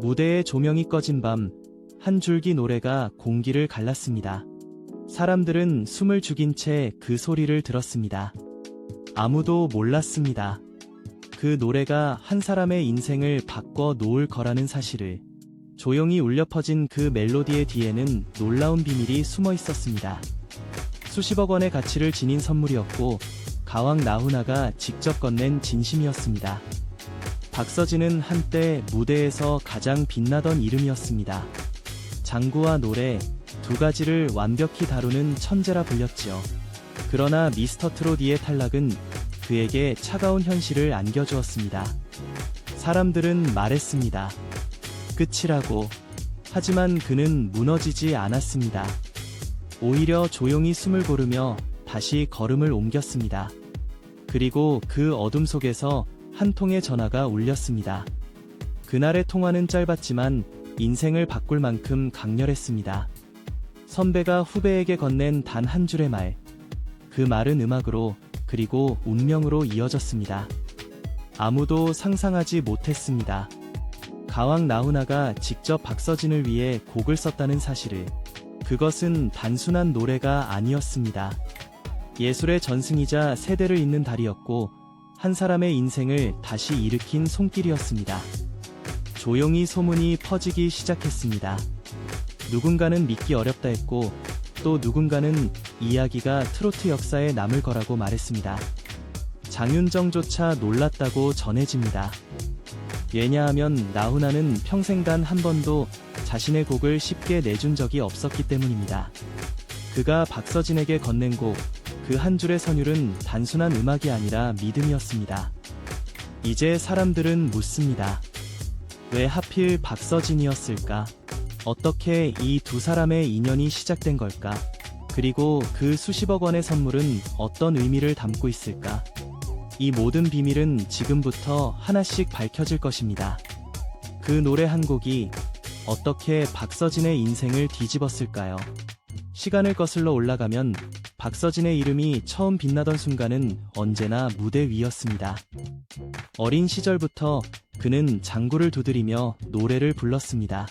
무대의 조명이 꺼진 밤, 한 줄기 노래가 공기를 갈랐습니다. 사람들은 숨을 죽인 채 그 소리를 들었습니다. 아무도 몰랐습니다. 그 노래가 한 사람의 인생을 바꿔 놓을 거라는 사실을. 조용히 울려 퍼진 그 멜로디의 뒤에는 놀라운 비밀이 숨어 있었습니다. 수십억 원의 가치를 지닌 선물이었고, 가왕 나훈아가 직접 건넨 진심이었습니다. 박서진은 한때 무대에서 가장 빛나던 이름이었습니다. 장구와 노래, 두 가지를 완벽히 다루는 천재라 불렸지요. 그러나 미스터 트롯 2의 탈락은 그에게 차가운 현실을 안겨주었습니다. 사람들은 말했습니다. 끝이라고. 하지만 그는 무너지지 않았습니다. 오히려 조용히 숨을 고르며 다시 걸음을 옮겼습니다. 그리고 그 어둠 속에서 한 통의 전화가 울렸습니다. 그날의 통화는 짧았지만 인생을 바꿀 만큼 강렬했습니다. 선배가 후배에게 건넨 단 한 줄의 말. 그 말은 음악으로, 그리고 운명으로 이어졌습니다. 아무도 상상하지 못했습니다. 가왕 나훈아가 직접 박서진을 위해 곡을 썼다는 사실을. 그것은 단순한 노래가 아니었습니다. 예술의 전승이자 세대를 잇는 달이었고, 한 사람의 인생을 다시 일으킨 손길이었습니다. 조용히 소문이 퍼지기 시작했습니다. 누군가는 믿기 어렵다 했고, 또 누군가는 이야기가 트로트 역사에 남을 거라고 말했습니다. 장윤정조차 놀랐다고 전해집니다. 왜냐하면 나훈아는 평생 단 한 번도 자신의 곡을 쉽게 내준 적이 없었기 때문입니다. 그가 박서진에게 건넨 곡, 그 한 줄의 선율은 단순한 음악이 아니라 믿음이었습니다. 이제 사람들은 묻습니다. 왜 하필 박서진이었을까? 어떻게 이 두 사람의 인연이 시작된 걸까? 그리고 그 수십억 원의 선물은 어떤 의미를 담고 있을까? 이 모든 비밀은 지금부터 하나씩 밝혀질 것입니다. 그 노래 한 곡이 어떻게 박서진의 인생을 뒤집었을까요? 시간을 거슬러 올라가면 박서진의 이름이 처음 빛나던 순간은 언제나 무대 위였습니다. 어린 시절부터 그는 장구를 두드리며 노래를 불렀습니다.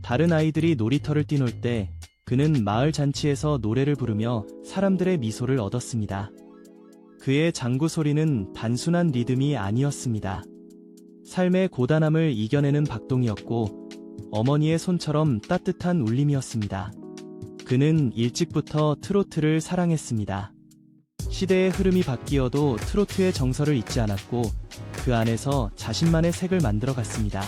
다른 아이들이 놀이터를 뛰놀 때 그는 마을 잔치에서 노래를 부르며 사람들의 미소를 얻었습니다. 그의 장구 소리는 단순한 리듬이 아니었습니다. 삶의 고단함을 이겨내는 박동이었고, 어머니의 손처럼 따뜻한 울림이었습니다. 그는 일찍부터 트로트를 사랑했습니다. 시대의 흐름이 바뀌어도 트로트의 정서를 잊지 않았고, 그 안에서 자신만의 색을 만들어갔습니다.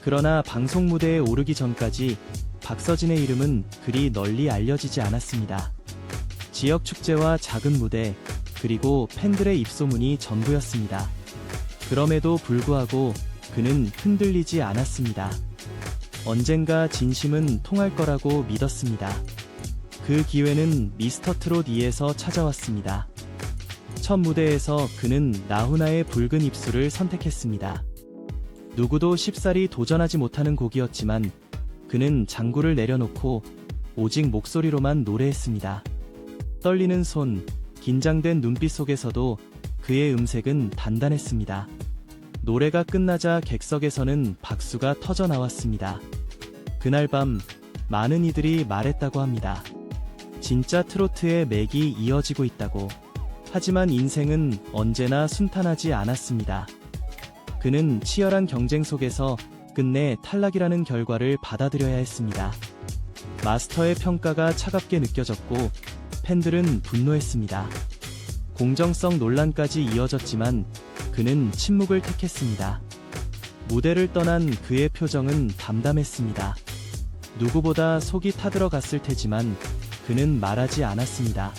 그러나 방송 무대에 오르기 전까지 박서진의 이름은 그리 널리 알려지지 않았습니다. 지역 축제와 작은 무대, 그리고 팬들의 입소문이 전부였습니다. 그럼에도 불구하고 그는 흔들리지 않았습니다. 언젠가 진심은 통할 거라고 믿었습니다. 그 기회는 미스터 트롯 2에서 찾아왔습니다. 첫 무대에서 그는 나훈아의 붉은 입술을 선택했습니다. 누구도 쉽사리 도전하지 못하는 곡이었지만 그는 장구를 내려놓고 오직 목소리로만 노래했습니다. 떨리는 손, 긴장된 눈빛 속에서도 그의 음색은 단단했습니다. 노래가 끝나자 객석에서는 박수가 터져 나왔습니다. 그날 밤 많은 이들이 말했다고 합니다. 진짜 트로트의 맥이 이어지고 있다고. 하지만 인생은 언제나 순탄하지 않았습니다. 그는 치열한 경쟁 속에서 끝내 탈락이라는 결과를 받아들여야 했습니다. 마스터의 평가가 차갑게 느껴졌고 팬들은 분노했습니다. 공정성 논란까지 이어졌지만 그는 침묵을 택했습니다. 무대를 떠난 그의 표정은 담담했습니다. 누구보다 속이 타들어갔을 테지만 그는 말하지 않았습니다.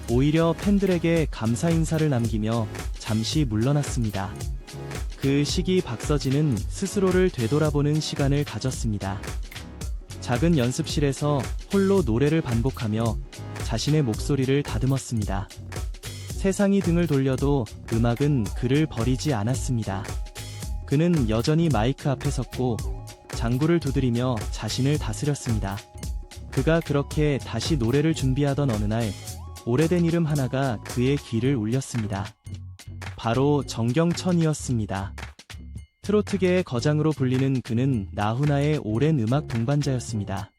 오히려 팬들에게 감사 인사를 남기며 잠시 물러났습니다. 그 시기 박서진은 스스로를 되돌아보는 시간을 가졌습니다. 작은 연습실에서 홀로 노래를 반복하며 자신의 목소리를 다듬었습니다. 세상이 등을 돌려도 음악은 그를 버리지 않았습니다. 그는 여전히 마이크 앞에 섰고 장구를 두드리며 자신을 다스렸습니다. 그가 그렇게 다시 노래를 준비하던 어느 날 오래된 이름 하나가 그의 귀를 울렸습니다. 바로 정경천이었습니다. 트로트계의 거장으로 불리는 그는 나훈아의 오랜 음악 동반자였습니다.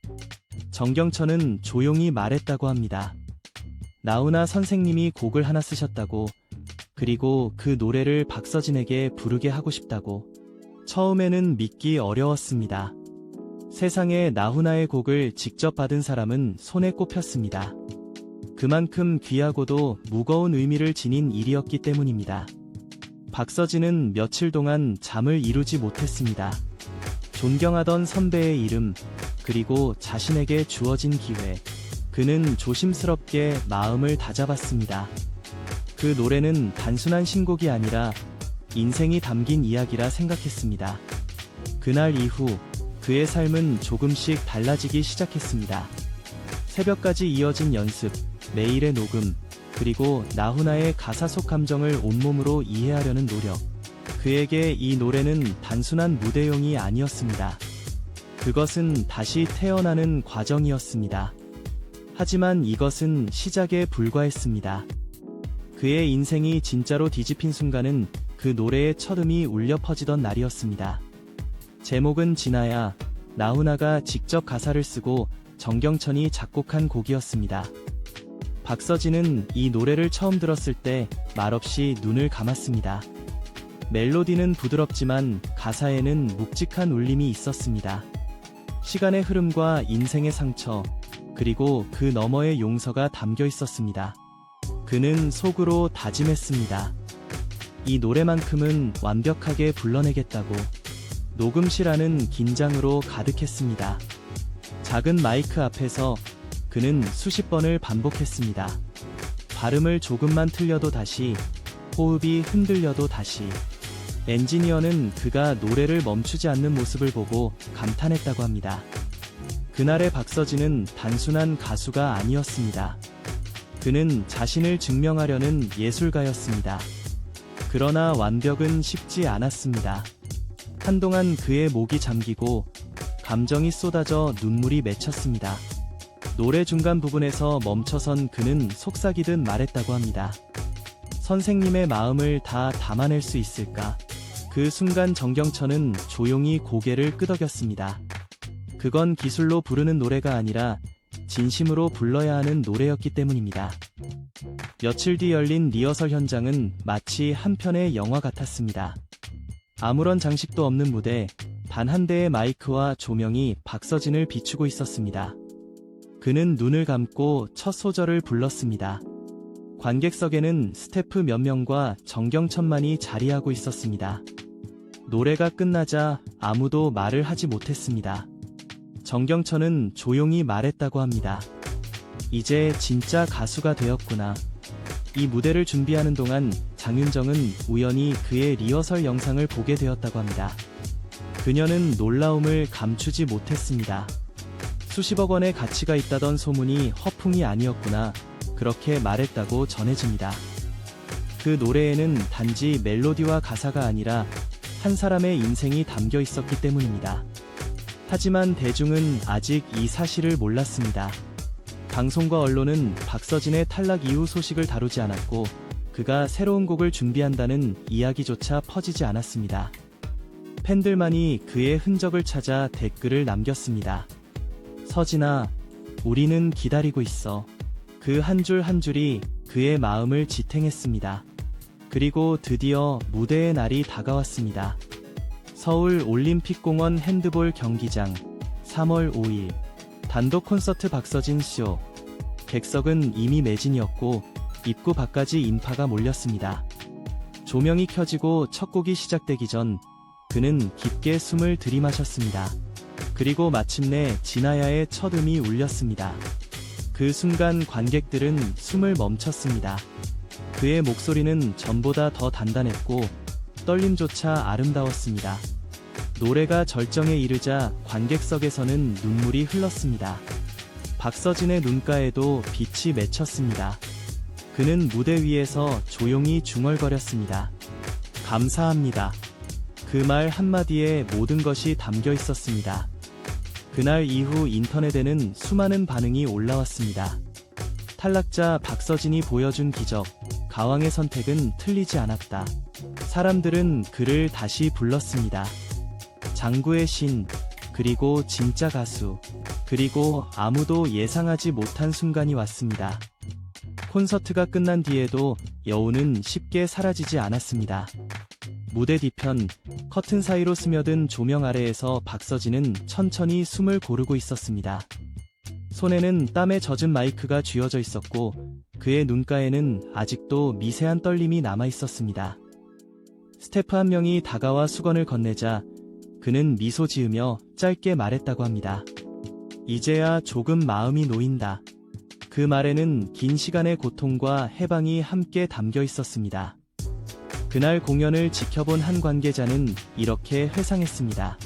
정경천은 조용히 말했다고 합니다. 나훈아 선생님이 곡을 하나 쓰셨다고, 그리고 그 노래를 박서진에게 부르게 하고 싶다고. 처음에는 믿기 어려웠습니다. 세상에 나훈아의 곡을 직접 받은 사람은 손에 꼽혔습니다. 그만큼 귀하고도 무거운 의미를 지닌 일이었기 때문입니다. 박서진은 며칠 동안 잠을 이루지 못했습니다. 존경하던 선배의 이름, 그리고 자신에게 주어진 기회, 그는 조심스럽게 마음을 다잡았습니다. 그 노래는 단순한 신곡이 아니라 인생이 담긴 이야기라 생각했습니다. 그날 이후 그의 삶은 조금씩 달라지기 시작했습니다. 새벽까지 이어진 연습, 매일의 녹음, 그리고 나훈아의 가사 속 감정을 온몸으로 이해하려는 노력. 그에게 이 노래는 단순한 무대용이 아니었습니다. 그것은 다시 태어나는 과정이었습니다. 하지만 이것은 시작에 불과했습니다. 그의 인생이 진짜로 뒤집힌 순간은 그 노래의 첫음이 울려 퍼지던 날이었습니다. 제목은 진아야, 나훈아가 직접 가사를 쓰고 정경천이 작곡한 곡이었습니다. 박서진은 이 노래를 처음 들었을 때 말없이 눈을 감았습니다. 멜로디는 부드럽지만 가사에는 묵직한 울림이 있었습니다. 시간의 흐름과 인생의 상처, 그리고 그 너머의 용서가 담겨 있었습니다. 그는 속으로 다짐했습니다. 이 노래만큼은 완벽하게 불러내겠다고. 녹음실 안은 긴장으로 가득했습니다. 작은 마이크 앞에서 그는 수십 번을 반복했습니다. 발음을 조금만 틀려도 다시, 호흡이 흔들려도 다시. 엔지니어는 그가 노래를 멈추지 않는 모습을 보고 감탄했다고 합니다. 그날의 박서진은 단순한 가수가 아니었습니다. 그는 자신을 증명하려는 예술가였습니다. 그러나 완벽은 쉽지 않았습니다. 한동안 그의 목이 잠기고 감정이 쏟아져 눈물이 맺혔습니다. 노래 중간 부분에서 멈춰선 그는 속삭이듯 말했다고 합니다. 선생님의 마음을 다 담아낼 수 있을까? 그 순간 정경천은 조용히 고개를 끄덕였습니다. 그건 기술로 부르는 노래가 아니라 진심으로 불러야 하는 노래였기 때문입니다. 며칠 뒤 열린 리허설 현장은 마치 한 편의 영화 같았습니다. 아무런 장식도 없는 무대, 단 한 대의 마이크와 조명이 박서진을 비추고 있었습니다. 그는 눈을 감고 첫 소절을 불렀습니다. 관객석에는 스태프 몇 명과 정경천만이 자리하고 있었습니다. 노래가 끝나자 아무도 말을 하지 못했습니다. 정경천은 조용히 말했다고 합니다. 이제 진짜 가수가 되었구나. 이 무대를 준비하는 동안 장윤정은 우연히 그의 리허설 영상을 보게 되었다고 합니다. 그녀는 놀라움을 감추지 못했습니다. 수십억 원의 가치가 있다던 소문이 허풍이 아니었구나. 그렇게 말했다고 전해집니다. 그 노래에는 단지 멜로디와 가사가 아니라 한 사람의 인생이 담겨 있었기 때문입니다. 하지만 대중은 아직 이 사실을 몰랐습니다. 방송과 언론은 박서진의 탈락 이후 소식을 다루지 않았고 그가 새로운 곡을 준비한다는 이야기조차 퍼지지 않았습니다. 팬들만이 그의 흔적을 찾아 댓글을 남겼습니다. 서진아, 우리는 기다리고 있어. 그 한 줄 한 줄이 그의 마음을 지탱했습니다. 그리고 드디어 무대의 날이 다가왔습니다. 서울 올림픽공원 핸드볼 경기장 3월 5일 단독 콘서트 박서진 쇼. 객석은 이미 매진이었고 입구 밖까지 인파가 몰렸습니다. 조명이 켜지고 첫 곡이 시작되기 전 그는 깊게 숨을 들이마셨습니다. 그리고 마침내 진아야의 첫 음이 울렸습니다. 그 순간 관객들은 숨을 멈췄습니다. 그의 목소리는 전보다 더 단단했고 떨림조차 아름다웠습니다. 노래가 절정에 이르자 관객석에서는 눈물이 흘렀습니다. 박서진의 눈가에도 빛이 맺혔습니다. 그는 무대 위에서 조용히 중얼거렸습니다. 감사합니다. 그 말 한마디에 모든 것이 담겨 있었습니다. 그날 이후 인터넷에는 수많은 반응이 올라왔습니다. 탈락자 박서진이 보여준 기적, 가왕의 선택은 틀리지 않았다. 사람들은 그를 다시 불렀습니다. 장구의 신, 그리고 진짜 가수, 그리고 아무도 예상하지 못한 순간이 왔습니다. 콘서트가 끝난 뒤에도 여우는 쉽게 사라지지 않았습니다. 무대 뒤편, 커튼 사이로 스며든 조명 아래에서 박서진은 천천히 숨을 고르고 있었습니다. 손에는 땀에 젖은 마이크가 쥐어져 있었고 그의 눈가에는 아직도 미세한 떨림이 남아 있었습니다. 스태프 한 명이 다가와 수건을 건네자 그는 미소 지으며 짧게 말했다고 합니다. 이제야 조금 마음이 놓인다. 그 말에는 긴 시간의 고통과 해방이 함께 담겨 있었습니다. 그날 공연을 지켜본 한 관계자는 이렇게 회상했습니다.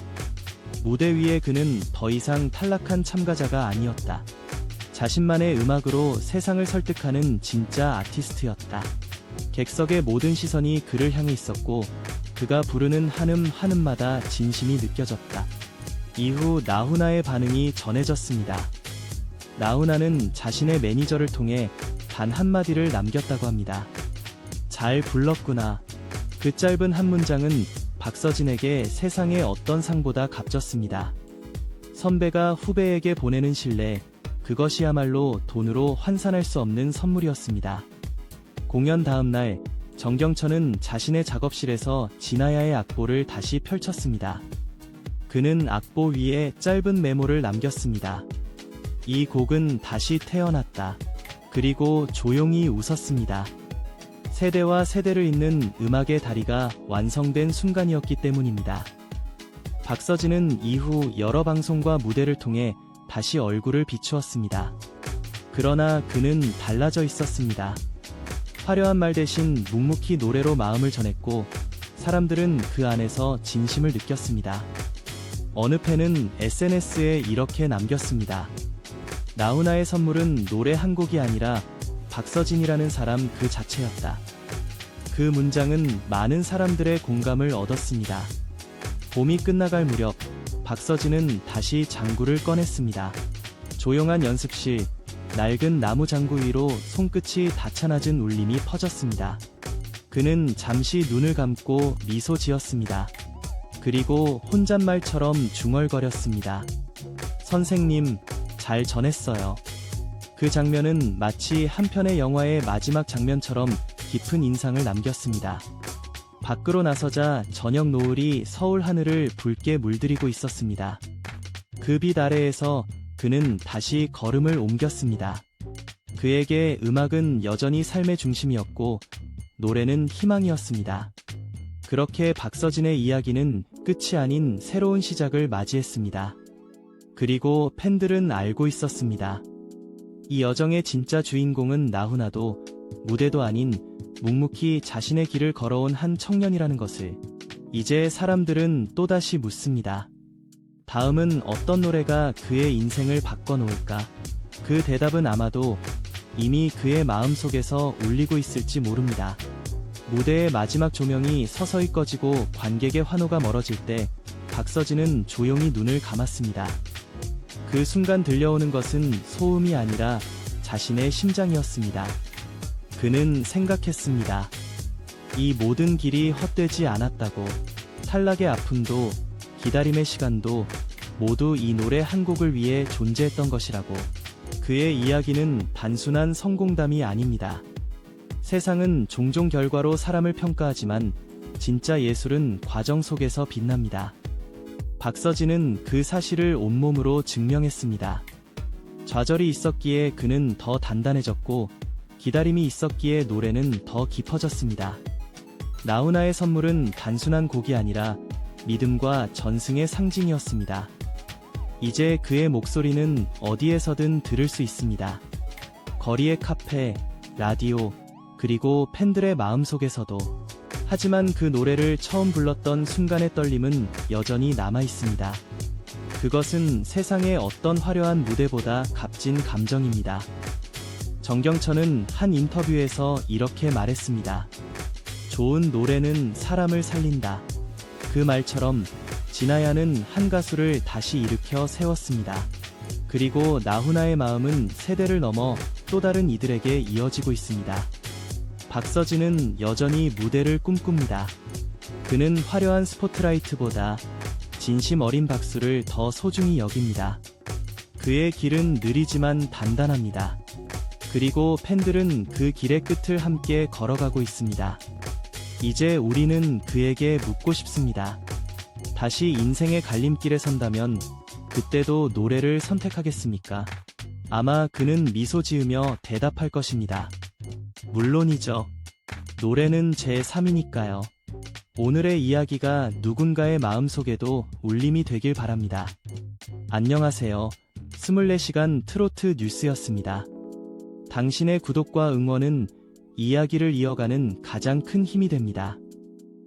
무대 위에 그는 더 이상 탈락한 참가자가 아니었다. 자신만의 음악으로 세상을 설득하는 진짜 아티스트였다. 객석의 모든 시선이 그를 향해 있었고 그가 부르는 한음 한음마다 진심이 느껴졌다. 이후 나훈아의 반응이 전해졌습니다. 나훈아는 자신의 매니저를 통해 단 한마디를 남겼다고 합니다. 잘 불렀구나. 그 짧은 한 문장은 박서진에게 세상의 어떤 상보다 값졌습니다. 선배가 후배에게 보내는 신뢰, 그것이야말로 돈으로 환산할 수 없는 선물이었습니다. 공연 다음 날, 정경천은 자신의 작업실에서 진아야의 악보를 다시 펼쳤습니다. 그는 악보 위에 짧은 메모를 남겼습니다. 이 곡은 다시 태어났다. 그리고 조용히 웃었습니다. 세대와 세대를 잇는 음악의 다리가 완성된 순간이었기 때문입니다. 박서진은 이후 여러 방송과 무대를 통해 다시 얼굴을 비추었습니다. 그러나 그는 달라져 있었습니다. 화려한 말 대신 묵묵히 노래로 마음을 전했고 사람들은 그 안에서 진심을 느꼈습니다. 어느 팬은 SNS에 이렇게 남겼습니다. 나훈아의 선물은 노래 한 곡이 아니라 박서진이라는 사람 그 자체였다. 그 문장은 많은 사람들의 공감을 얻었습니다. 봄이 끝나갈 무렵 박서진은 다시 장구를 꺼냈습니다. 조용한 연습실, 낡은 나무 장구 위로 손끝이 다쳐낮은 울림이 퍼졌습니다. 그는 잠시 눈을 감고 미소 지었습니다. 그리고 혼잣말처럼 중얼거렸습니다. 선생님, 잘 전했어요. 그 장면은 마치 한 편의 영화의 마지막 장면처럼 깊은 인상을 남겼습니다. 밖으로 나서자 저녁 노을이 서울 하늘을 붉게 물들이고 있었습니다. 그 빛 아래에서 그는 다시 걸음을 옮겼습니다. 그에게 음악은 여전히 삶의 중심이었고 노래는 희망이었습니다. 그렇게 박서진의 이야기는 끝이 아닌 새로운 시작을 맞이했습니다. 그리고 팬들은 알고 있었습니다. 이 여정의 진짜 주인공은 나훈아도 무대도 아닌 묵묵히 자신의 길을 걸어온 한 청년이라는 것을 이제 사람들은 또다시 묻습니다. 다음은 어떤 노래가 그의 인생을 바꿔놓을까? 그 대답은 아마도 이미 그의 마음속에서 울리고 있을지 모릅니다. 무대의 마지막 조명이 서서히 꺼지고 관객의 환호가 멀어질 때 박서진은 조용히 눈을 감았습니다. 그 순간 들려오는 것은 소음이 아니라 자신의 심장이었습니다. 그는 생각했습니다. 이 모든 길이 헛되지 않았다고. 탈락의 아픔도 기다림의 시간도 모두 이 노래 한 곡을 위해 존재했던 것이라고. 그의 이야기는 단순한 성공담이 아닙니다. 세상은 종종 결과로 사람을 평가하지만 진짜 예술은 과정 속에서 빛납니다. 박서진은 그 사실을 온몸으로 증명했습니다. 좌절이 있었기에 그는 더 단단해졌고 기다림이 있었기에 노래는 더 깊어졌습니다. 나훈아의 선물은 단순한 곡이 아니라 믿음과 전승의 상징이었습니다. 이제 그의 목소리는 어디에서든 들을 수 있습니다. 거리의 카페, 라디오, 그리고 팬들의 마음속에서도. 하지만 그 노래를 처음 불렀던 순간의 떨림은 여전히 남아 있습니다. 그것은 세상의 어떤 화려한 무대보다 값진 감정입니다. 정경천은 한 인터뷰에서 이렇게 말했습니다. 좋은 노래는 사람을 살린다. 그 말처럼 진아야는 한 가수를 다시 일으켜 세웠습니다. 그리고 나훈아의 마음은 세대를 넘어 또 다른 이들에게 이어지고 있습니다. 박서진은 여전히 무대를 꿈꿉니다. 그는 화려한 스포트라이트보다 진심 어린 박수를 더 소중히 여깁니다. 그의 길은 느리지만 단단합니다. 그리고 팬들은 그 길의 끝을 함께 걸어가고 있습니다. 이제 우리는 그에게 묻고 싶습니다. 다시 인생의 갈림길에 선다면 그때도 노래를 선택하겠습니까? 아마 그는 미소 지으며 대답할 것입니다. 물론이죠. 노래는 제 3이니까요. 오늘의 이야기가 누군가의 마음속에도 울림이 되길 바랍니다. 안녕하세요. 24시간 트로트 뉴스였습니다. 당신의 구독과 응원은 이야기를 이어가는 가장 큰 힘이 됩니다.